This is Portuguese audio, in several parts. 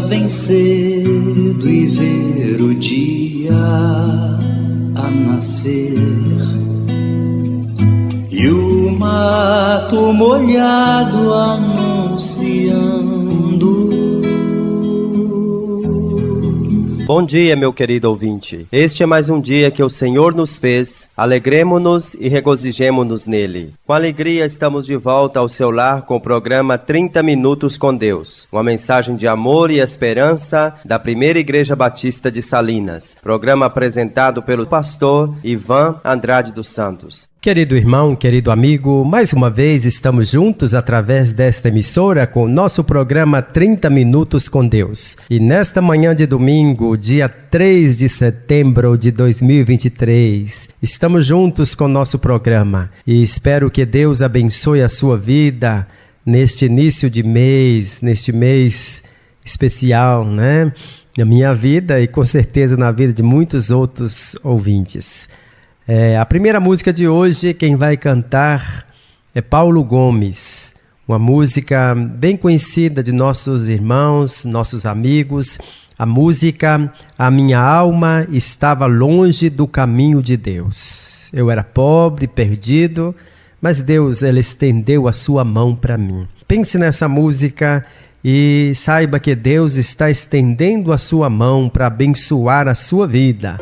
bem cedo e ver o dia a nascer, e o mato molhado anunciando. Bom dia, meu querido ouvinte. Este é mais um dia que o Senhor nos fez. Alegremo-nos e regozijemo-nos nele. Com alegria estamos de volta ao seu lar com o programa 30 Minutos com Deus. Uma mensagem de amor e esperança da Primeira Igreja Batista de Salinas. Programa apresentado pelo pastor Ivan Andrade dos Santos. Querido irmão, querido amigo, mais uma vez estamos juntos através desta emissora com o nosso programa 30 Minutos com Deus. E nesta manhã de domingo, dia 3 de setembro de 2023, estamos juntos com o nosso programa. E espero que Deus abençoe a sua vida neste início de mês, neste mês especial, né? Na minha vida e com certeza na vida de muitos outros ouvintes. A primeira música de hoje, quem vai cantar é Paulo Gomes, uma música bem conhecida de nossos irmãos, nossos amigos. A música A Minha Alma Estava Longe do Caminho de Deus. Eu era pobre, perdido, mas Deus, Ele estendeu a sua mão para mim. Pense nessa música e saiba que Deus está estendendo a sua mão para abençoar a sua vida.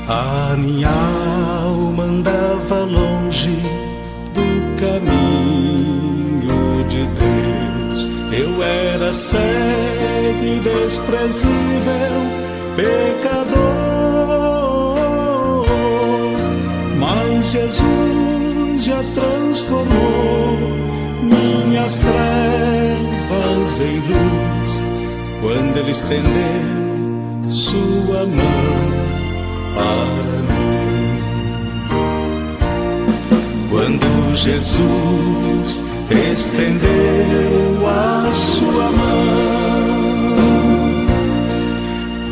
A minha alma andava longe do caminho de Deus. Eu era cego e desprezível, pecador. Mas Jesus já transformou minhas trevas em luz, quando Ele estendeu sua mão para mim. Quando Jesus estendeu a sua mão,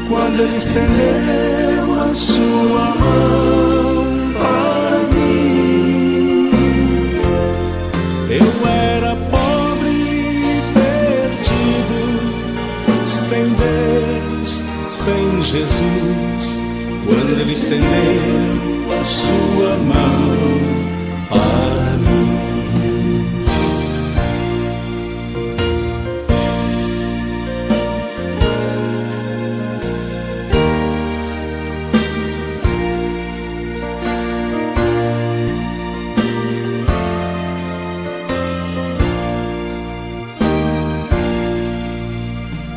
quando Ele estendeu a sua mão para mim, eu era pobre e perdido, sem Deus, sem Jesus. Quando Ele estendeu a sua mão para mim.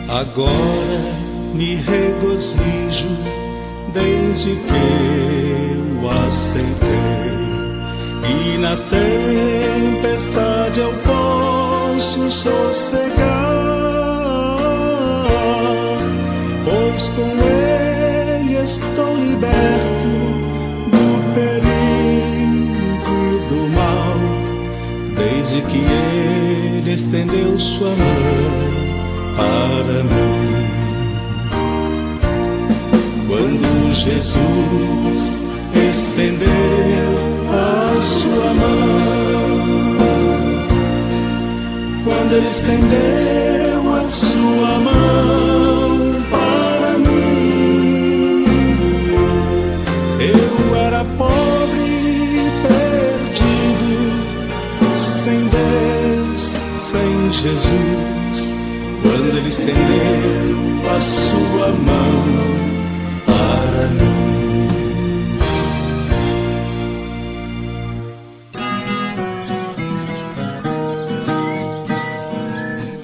Agora me regozijo desde que eu aceitei, e na tempestade eu posso sossegar, pois com Ele estou liberto do perigo e do mal, desde que Ele estendeu sua mão para mim. Quando Jesus estendeu a sua mão, quando Ele estendeu a sua mão para mim, eu era pobre e perdido, sem Deus, sem Jesus. Quando Ele estendeu a sua mão para mim.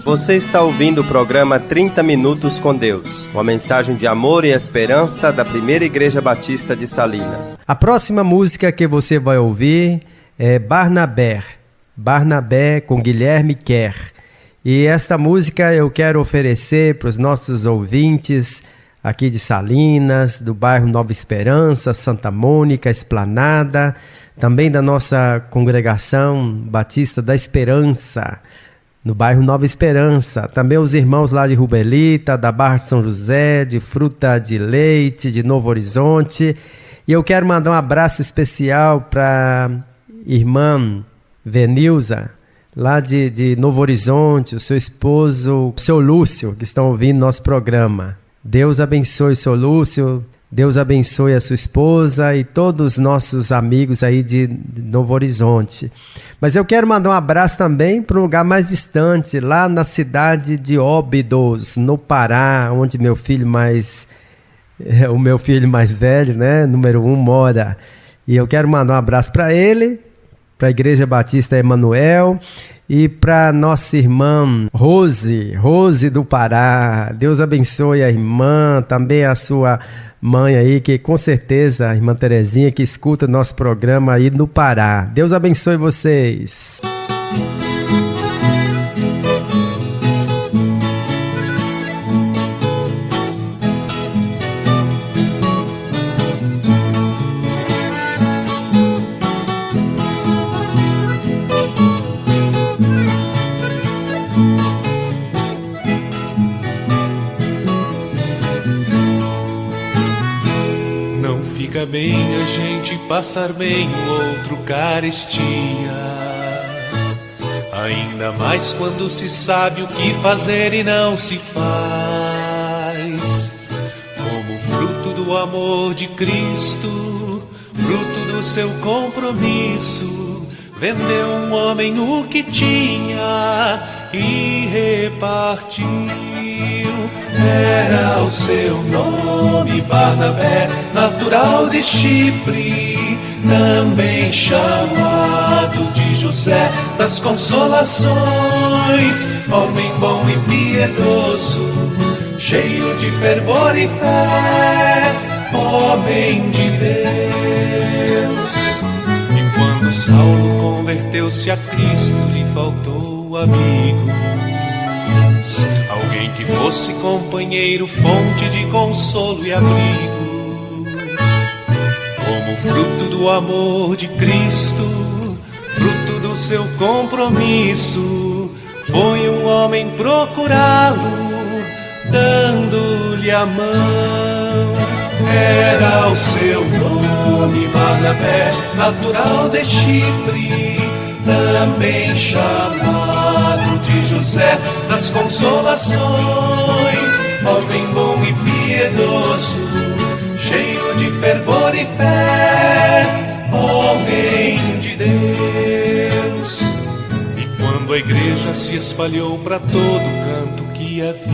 Você está ouvindo o programa 30 Minutos com Deus, uma mensagem de amor e esperança da Primeira Igreja Batista de Salinas. A próxima música que você vai ouvir é Barnabé. Barnabé com Guilherme Kerr. E esta música eu quero oferecer para os nossos ouvintes aqui de Salinas, do bairro Nova Esperança, Santa Mônica, Esplanada, também da nossa congregação Batista da Esperança, no bairro Nova Esperança. Também os irmãos lá de Rubelita, da Barra de São José, de Fruta de Leite, de Novo Horizonte. E eu quero mandar um abraço especial para irmã Venilza, lá de Novo Horizonte, o seu esposo, o seu Lúcio, que estão ouvindo nosso programa. Deus abençoe o seu Lúcio, Deus abençoe a sua esposa e todos os nossos amigos aí de Novo Horizonte. Mas eu quero mandar um abraço também para um lugar mais distante, lá na cidade de Óbidos, no Pará, onde o meu filho mais velho, né, número 1, mora. E eu quero mandar um abraço para ele, para a Igreja Batista Emanuel e para nossa irmã Rose do Pará. Deus abençoe a irmã, também a sua mãe aí, que com certeza, a irmã Terezinha, que escuta nosso programa aí no Pará. Deus abençoe vocês. Fica bem a gente passar bem o outro carestia, ainda mais quando se sabe o que fazer e não se faz. Como fruto do amor de Cristo, fruto do seu compromisso, vendeu um homem o que tinha e repartiu. Era o seu nome Barnabé, natural de Chipre, também chamado de José das Consolações. Homem bom e piedoso, cheio de fervor e fé, homem de Deus. E quando Saulo converteu-se a Cristo, lhe faltou amigo, alguém que fosse companheiro, fonte de consolo e abrigo. Como fruto do amor de Cristo, fruto do seu compromisso, foi um homem procurá-lo, dando-lhe a mão. Era o seu nome Barnabé, natural de Chipre, também chamado de José das Consolações. Homem bom e piedoso, cheio de fervor e fé, homem de Deus. E quando a igreja se espalhou para todo canto que havia,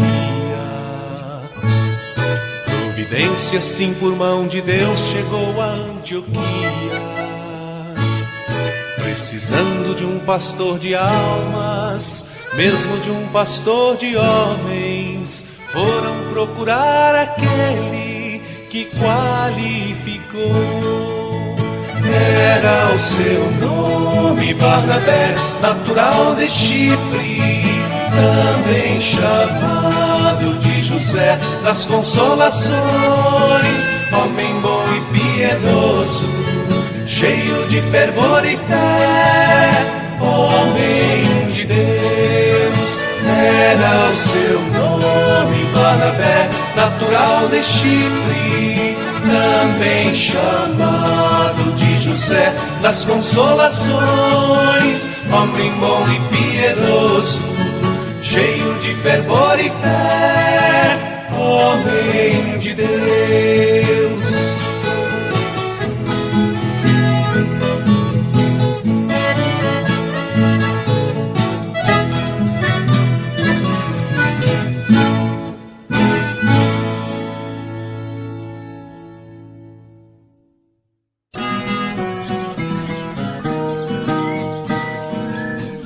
providência assim por mão de Deus chegou a Antioquia. Precisando de um pastor de almas, mesmo de um pastor de homens, foram procurar aquele que qualificou. Era o seu nome Barnabé, natural de Chipre, também chamado de José das Consolações. Homem bom e piedoso, cheio de fervor e fé, homem de Deus. Era o seu nome Barnabé, natural de Chipre, também chamado de José das Consolações. Homem bom e piedoso, cheio de fervor e fé, homem de Deus.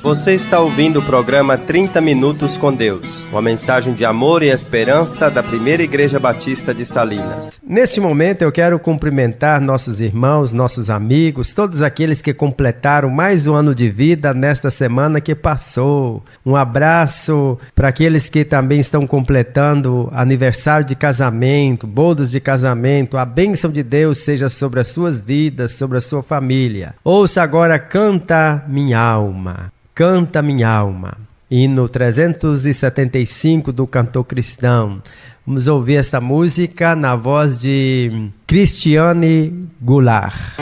Você está ouvindo o programa 30 Minutos com Deus, uma mensagem de amor e esperança da Primeira Igreja Batista de Salinas. Neste momento eu quero cumprimentar nossos irmãos, nossos amigos, todos aqueles que completaram mais um ano de vida nesta semana que passou. Um abraço para aqueles que também estão completando aniversário de casamento, bodas de casamento. A bênção de Deus seja sobre as suas vidas, sobre a sua família. Ouça agora Canta Minha Alma. Canta minha alma. hino 375 do Cantor Cristão. Vamos ouvir essa música na voz de Cristiane Goulart.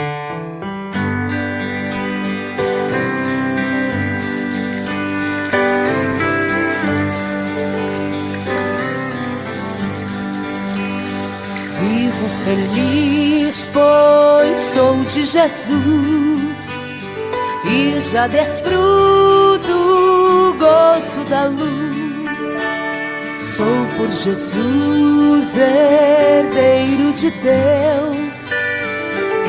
Vivo feliz, pois sou de Jesus e já desfruto o gozo da luz. Sou por Jesus herdeiro de Deus,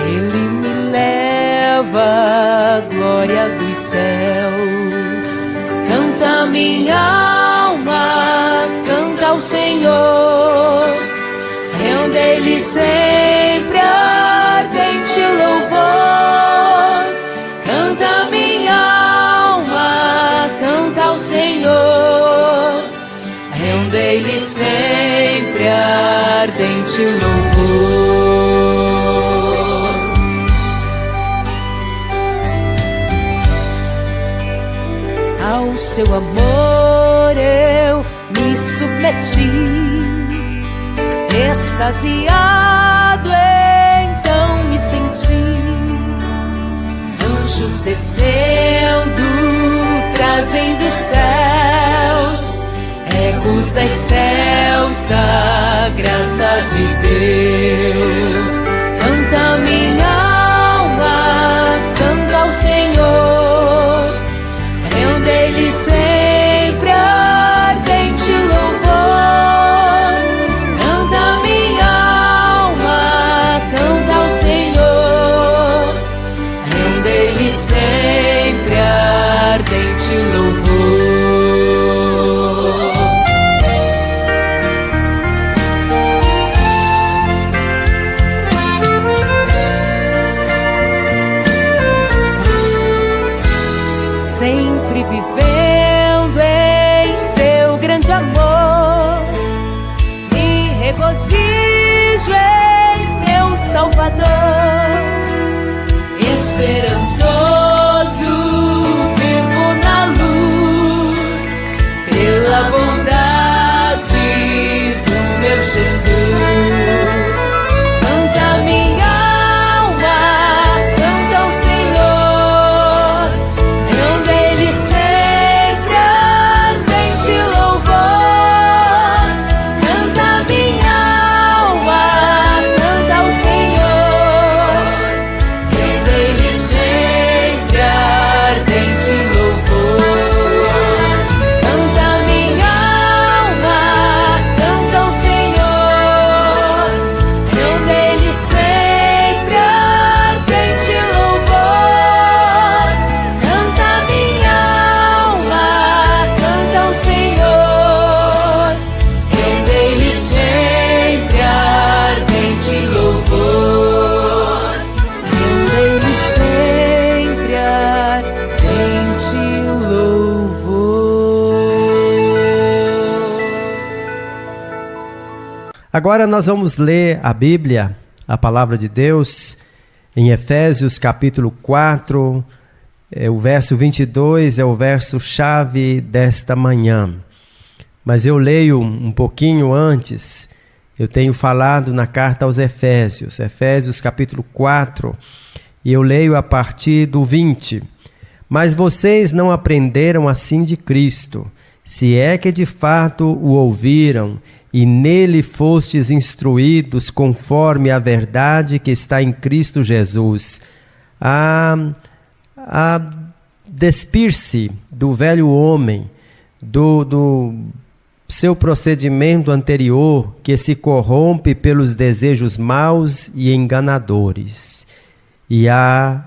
Ele me leva à glória dos céus. Canta minha alma, canta ao Senhor, rende-lhe sempre ardente louvor. Canta minha alma, canta ao Senhor, rende-lhe sempre ardente louvor. Ao seu amor eu me submeti, extasiado então me senti. Anjos descendo, trazem dos céus ecos das excelsa graça de Deus. Canta minha alma, canta ao Senhor, rende-lhe sempre ardente louvor. Canta minha alma, canta ao Senhor, rende-lhe sempre ardente louvor. Sempre vivendo em seu grande amor, me regozijo em meu Salvador. Esperançoso vivo na luz, pela bondade do meu Jesus. Canta minha alma, canta ao Senhor, rende-lhe sempre ardente louvor. Canta minha alma, canta ao Senhor, rende-lhe sempre ardente louvor. Canta minha alma, canta ao Senhor, rende-lhe sempre ardente louvor. Canta minha alma, canta ao Senhor, rende-lhe sempre ardente louvor. Rende-lhe sempre ardente louvor. Agora nós vamos ler a Bíblia, a Palavra de Deus, em Efésios capítulo 4, o verso 22 é o verso-chave desta manhã. Mas eu leio um pouquinho antes, eu tenho falado na carta aos Efésios, Efésios capítulo 4, e eu leio a partir do 20. Mas vocês não aprenderam assim de Cristo, se é que de fato o ouviram, e nele fostes instruídos conforme a verdade que está em Cristo Jesus, a despir-se do velho homem, do seu procedimento anterior que se corrompe pelos desejos maus e enganadores, e a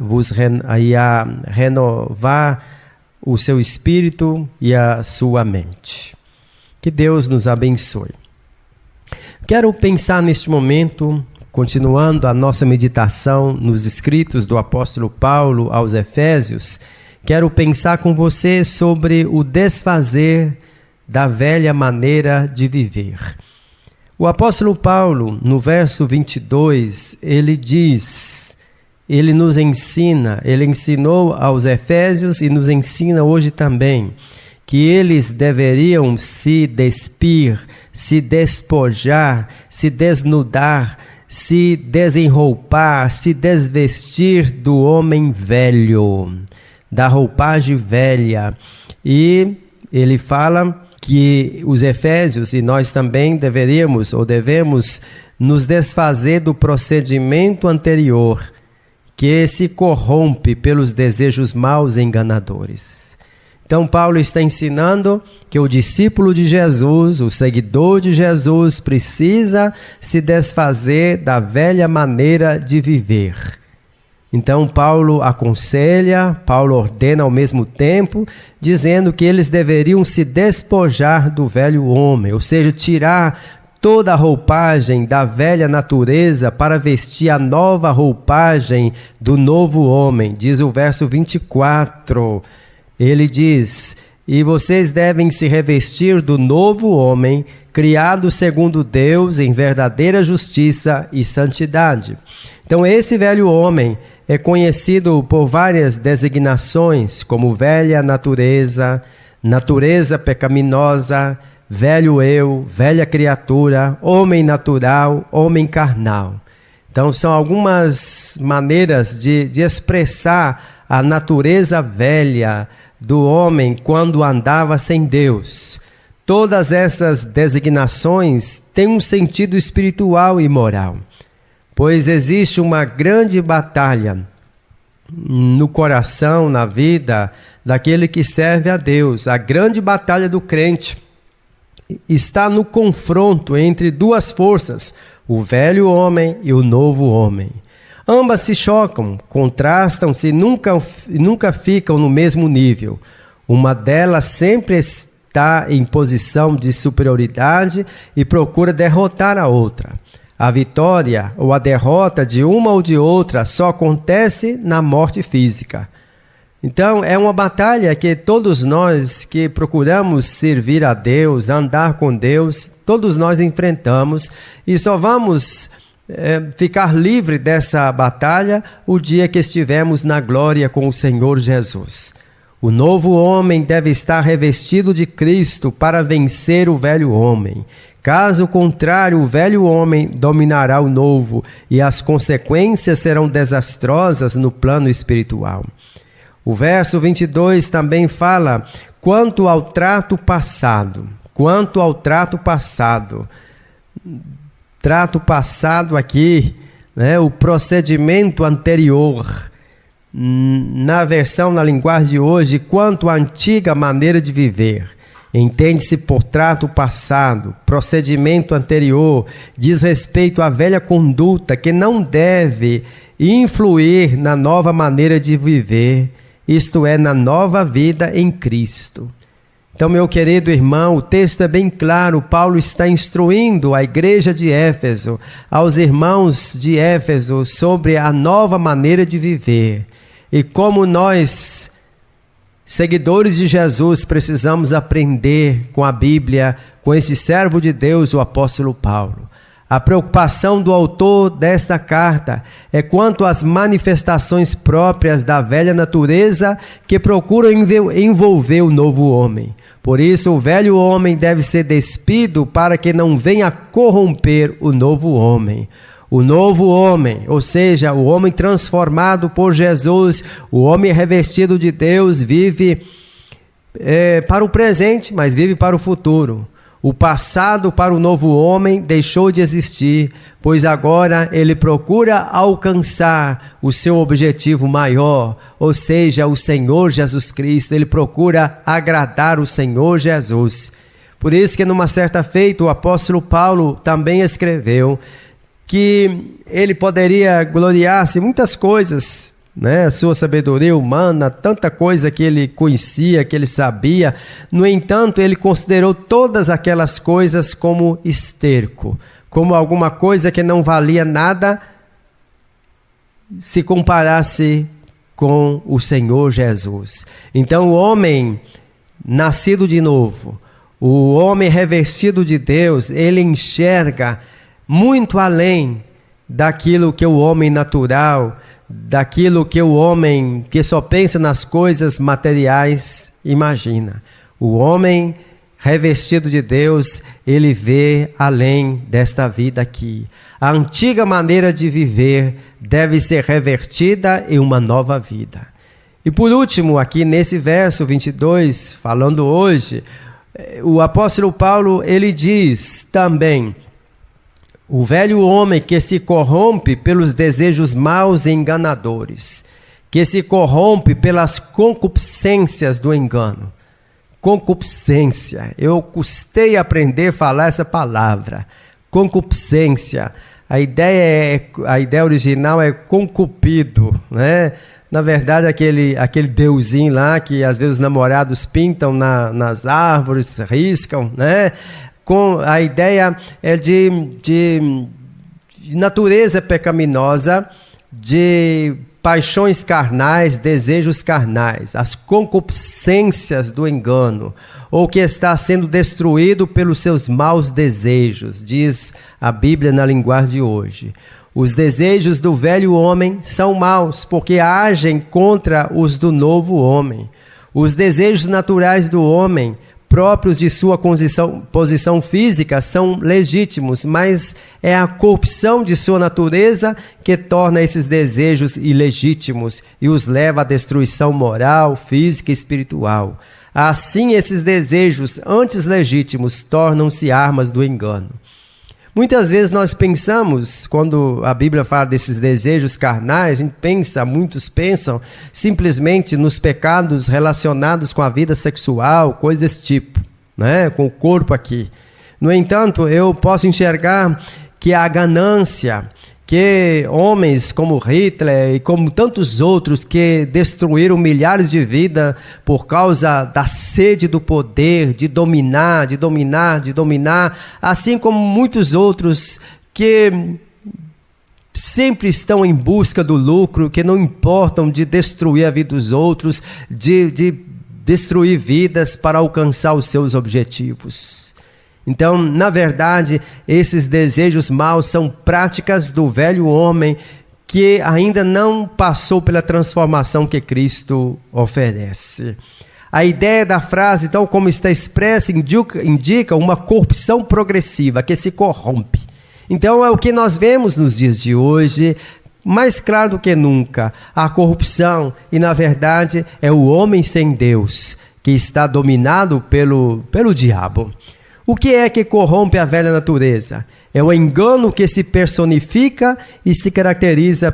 renovar o seu espírito e a sua mente. Que Deus nos abençoe. Quero pensar neste momento, continuando a nossa meditação nos escritos do apóstolo Paulo aos Efésios, quero pensar com você sobre o desfazer da velha maneira de viver. O apóstolo Paulo, no verso 22, ele diz, ele nos ensina, ele ensinou aos Efésios e nos ensina hoje também, que eles deveriam se despir, se despojar, se desnudar, se desenroupar, se desvestir do homem velho, da roupagem velha. E ele fala que os efésios, e nós também deveríamos ou devemos nos desfazer do procedimento anterior, que se corrompe pelos desejos maus e enganadores. Então Paulo está ensinando que o discípulo de Jesus, o seguidor de Jesus, precisa se desfazer da velha maneira de viver. Então Paulo aconselha, Paulo ordena ao mesmo tempo, dizendo que eles deveriam se despojar do velho homem, ou seja, tirar toda a roupagem da velha natureza para vestir a nova roupagem do novo homem. Diz o verso 24, ele diz: e vocês devem se revestir do novo homem, criado segundo Deus em verdadeira justiça e santidade. Então esse velho homem é conhecido por várias designações, como velha natureza, natureza pecaminosa, velho eu, velha criatura, homem natural, homem carnal. Então são algumas maneiras de expressar a natureza velha do homem quando andava sem Deus. Todas essas designações têm um sentido espiritual e moral, pois existe uma grande batalha no coração, na vida daquele que serve a Deus. A grande batalha do crente está no confronto entre duas forças, o velho homem e o novo homem. Ambas se chocam, contrastam-se e nunca ficam no mesmo nível. Uma delas sempre está em posição de superioridade e procura derrotar a outra. A vitória ou a derrota de uma ou de outra só acontece na morte física. Então, é uma batalha que todos nós que procuramos servir a Deus, andar com Deus, todos nós enfrentamos, e só vamos ficar livre dessa batalha o dia que estivermos na glória com o Senhor Jesus. O novo homem deve estar revestido de Cristo para vencer o velho homem. Caso contrário, o velho homem dominará o novo e as consequências serão desastrosas no plano espiritual. O verso 22 também fala quanto ao trato passado. Quanto ao trato passado. Trato passado aqui, né, o procedimento anterior. Na versão, na linguagem de hoje, quanto à antiga maneira de viver. Entende-se por trato passado, procedimento anterior, diz respeito à velha conduta que não deve influir na nova maneira de viver, isto é, na nova vida em Cristo. Então, meu querido irmão, o texto é bem claro. Paulo está instruindo a igreja de Éfeso, aos irmãos de Éfeso, sobre a nova maneira de viver. E como nós, seguidores de Jesus, precisamos aprender com a Bíblia, com esse servo de Deus, o apóstolo Paulo. A preocupação do autor desta carta é quanto às manifestações próprias da velha natureza que procuram envolver o novo homem. Por isso, o velho homem deve ser despido para que não venha corromper o novo homem. O novo homem, ou seja, o homem transformado por Jesus, o homem revestido de Deus, vive para o presente, mas vive para o futuro. O passado para o novo homem deixou de existir, pois agora ele procura alcançar o seu objetivo maior, ou seja, o Senhor Jesus Cristo. Ele procura agradar o Senhor Jesus. Por isso que numa certa feita o apóstolo Paulo também escreveu que ele poderia gloriar-se em muitas coisas, né? Sua sabedoria humana, tanta coisa que ele conhecia, que ele sabia. No entanto, ele considerou todas aquelas coisas como esterco, como alguma coisa que não valia nada se comparasse com o Senhor Jesus. Então, o homem nascido de novo, o homem revestido de Deus, ele enxerga muito além daquilo que o homem natural, daquilo que o homem que só pensa nas coisas materiais imagina. O homem revestido de Deus, ele vê além desta vida aqui. A antiga maneira de viver deve ser revertida em uma nova vida. E por último, aqui nesse verso 22, falando hoje, o apóstolo Paulo, ele diz também: o velho homem que se corrompe pelos desejos maus e enganadores, que se corrompe pelas concupiscências do engano. Concupiscência, eu custei aprender a falar essa palavra, concupiscência. A ideia original é concupido, né? Na verdade, aquele deusinho lá que às vezes os namorados pintam nas árvores, riscam, né? A ideia é de natureza pecaminosa, de paixões carnais, desejos carnais, as concupiscências do engano, ou que está sendo destruído pelos seus maus desejos, diz a Bíblia na linguagem de hoje. Os desejos do velho homem são maus, porque agem contra os do novo homem. Os desejos naturais do homem, próprios de sua posição física, são legítimos, mas é a corrupção de sua natureza que torna esses desejos ilegítimos e os leva à destruição moral, física e espiritual. Assim, esses desejos antes legítimos tornam-se armas do engano. Muitas vezes nós pensamos, quando a Bíblia fala desses desejos carnais, muitos pensam simplesmente nos pecados relacionados com a vida sexual, coisas desse tipo, né? Com o corpo aqui. No entanto, eu posso enxergar que a ganância, que homens como Hitler e como tantos outros que destruíram milhares de vidas por causa da sede do poder, de dominar, assim como muitos outros que sempre estão em busca do lucro, que não importam de destruir a vida dos outros, de destruir vidas para alcançar os seus objetivos. Então, na verdade, esses desejos maus são práticas do velho homem que ainda não passou pela transformação que Cristo oferece. A ideia da frase, tal como está expressa, indica uma corrupção progressiva que se corrompe. Então, é o que nós vemos nos dias de hoje, mais claro do que nunca, a corrupção, e na verdade é o homem sem Deus que está dominado pelo diabo. O que é que corrompe a velha natureza? É o engano que se personifica e se caracteriza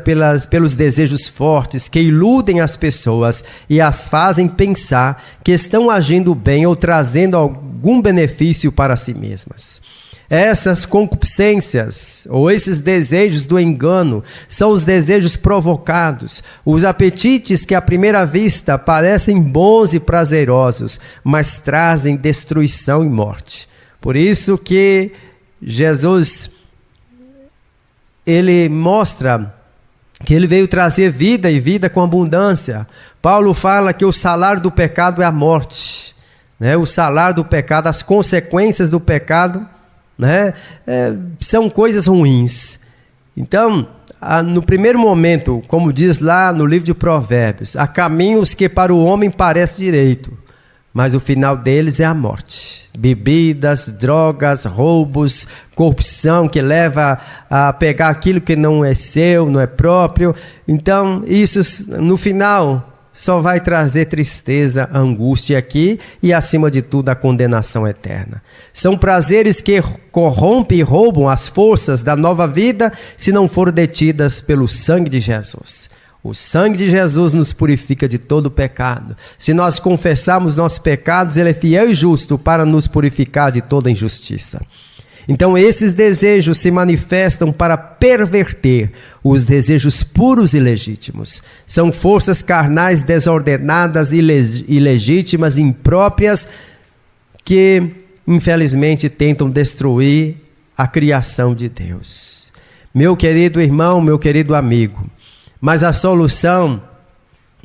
pelos desejos fortes que iludem as pessoas e as fazem pensar que estão agindo bem ou trazendo algum benefício para si mesmas. Essas concupiscências, ou esses desejos do engano, são os desejos provocados, os apetites que à primeira vista parecem bons e prazerosos, mas trazem destruição e morte. Por isso que Jesus, ele mostra que ele veio trazer vida e vida com abundância. Paulo fala que o salário do pecado é a morte, né? O salário do pecado, as consequências do pecado, né? São coisas ruins. Então, no primeiro momento, como diz lá no livro de Provérbios, há caminhos que para o homem parece direito, mas o final deles é a morte. Bebidas, drogas, roubos, corrupção que leva a pegar aquilo que não é seu, não é próprio. Então, isso no final só vai trazer tristeza, angústia aqui e, acima de tudo, a condenação eterna. São prazeres que corrompem e roubam as forças da nova vida se não forem detidas pelo sangue de Jesus. O sangue de Jesus nos purifica de todo pecado. Se nós confessarmos nossos pecados, Ele é fiel e justo para nos purificar de toda injustiça. Então, esses desejos se manifestam para perverter os desejos puros e legítimos. São forças carnais desordenadas, ilegítimas, impróprias, que, infelizmente, tentam destruir a criação de Deus. Meu querido irmão, meu querido amigo, mas a solução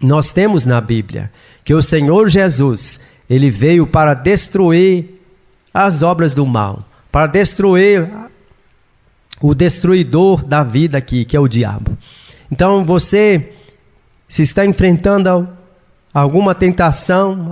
nós temos na Bíblia, que o Senhor Jesus, Ele veio para destruir as obras do mal, para destruir o destruidor da vida aqui, que é o diabo. Então você, se está enfrentando alguma tentação,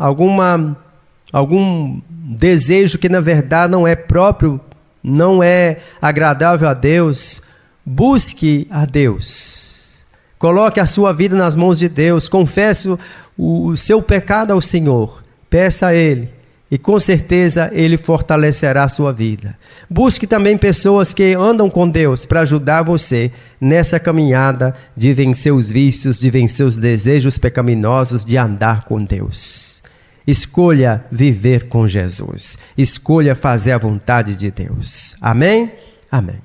algum desejo que na verdade não é próprio, não é agradável a Deus, busque a Deus. Coloque a sua vida nas mãos de Deus, confesse o seu pecado ao Senhor, peça a Ele e com certeza Ele fortalecerá a sua vida. Busque também pessoas que andam com Deus para ajudar você nessa caminhada de vencer os vícios, de vencer os desejos pecaminosos, de andar com Deus. Escolha viver com Jesus. Escolha fazer a vontade de Deus. Amém? Amém.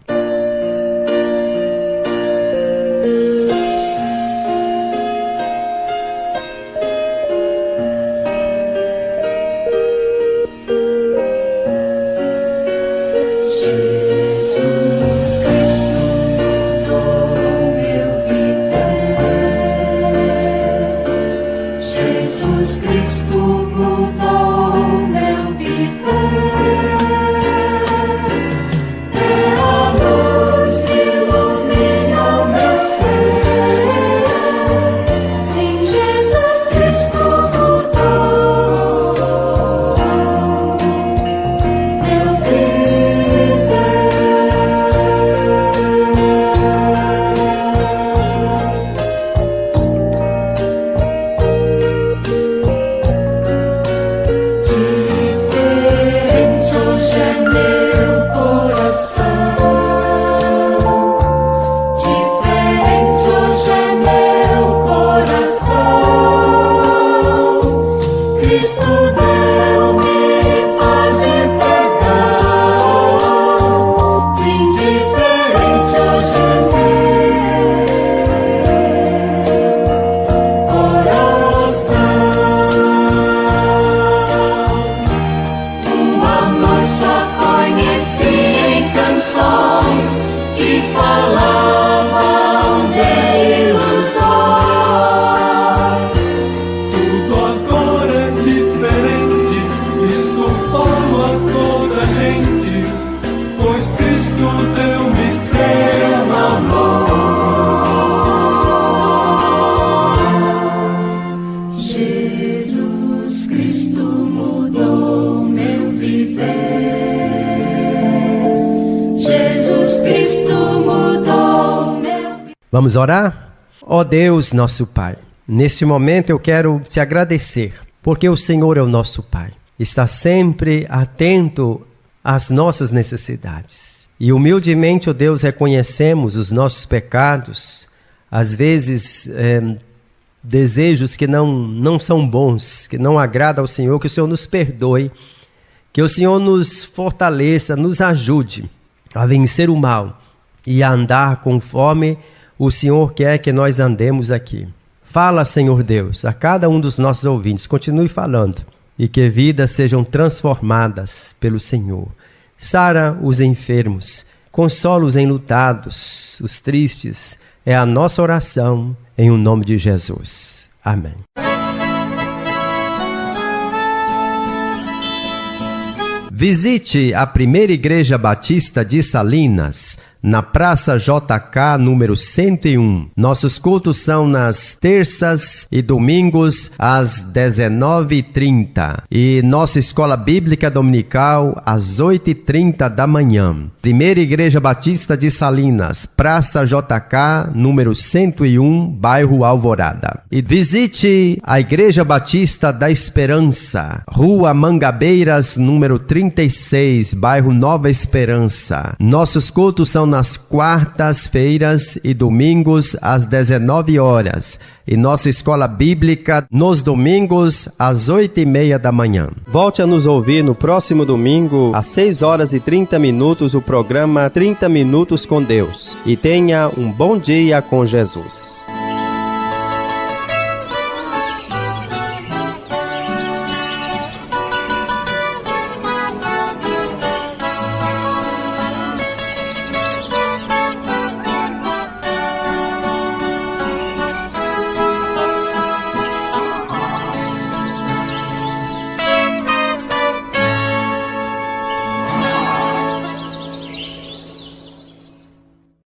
Vamos orar? Ó Deus, nosso Pai, neste momento eu quero te agradecer, porque o Senhor é o nosso Pai. Está sempre atento às nossas necessidades. E humildemente, ó Deus, reconhecemos os nossos pecados, às vezes desejos que não são bons, que não agradam ao Senhor, que o Senhor nos perdoe, que o Senhor nos fortaleça, nos ajude a vencer o mal e a andar conforme o Senhor quer que nós andemos aqui. Fala, Senhor Deus, a cada um dos nossos ouvintes, continue falando, e que vidas sejam transformadas pelo Senhor. Sara os enfermos, consola os enlutados, os tristes, é a nossa oração, em o nome de Jesus. Amém. Visite a Primeira Igreja Batista de Salinas, na Praça JK, número 101. Nossos cultos são nas terças e domingos, às 19h30. E nossa Escola Bíblica Dominical, às 8h30 da manhã. Primeira Igreja Batista de Salinas, Praça JK, número 101, bairro Alvorada. E visite a Igreja Batista da Esperança, Rua Mangabeiras, número 36, bairro Nova Esperança. Nossos cultos são nas quartas-feiras e domingos às 19 horas e nossa escola bíblica nos domingos às 8h30 da manhã. Volte a nos ouvir no próximo domingo às 6h30 o programa 30 Minutos com Deus e tenha um bom dia com Jesus.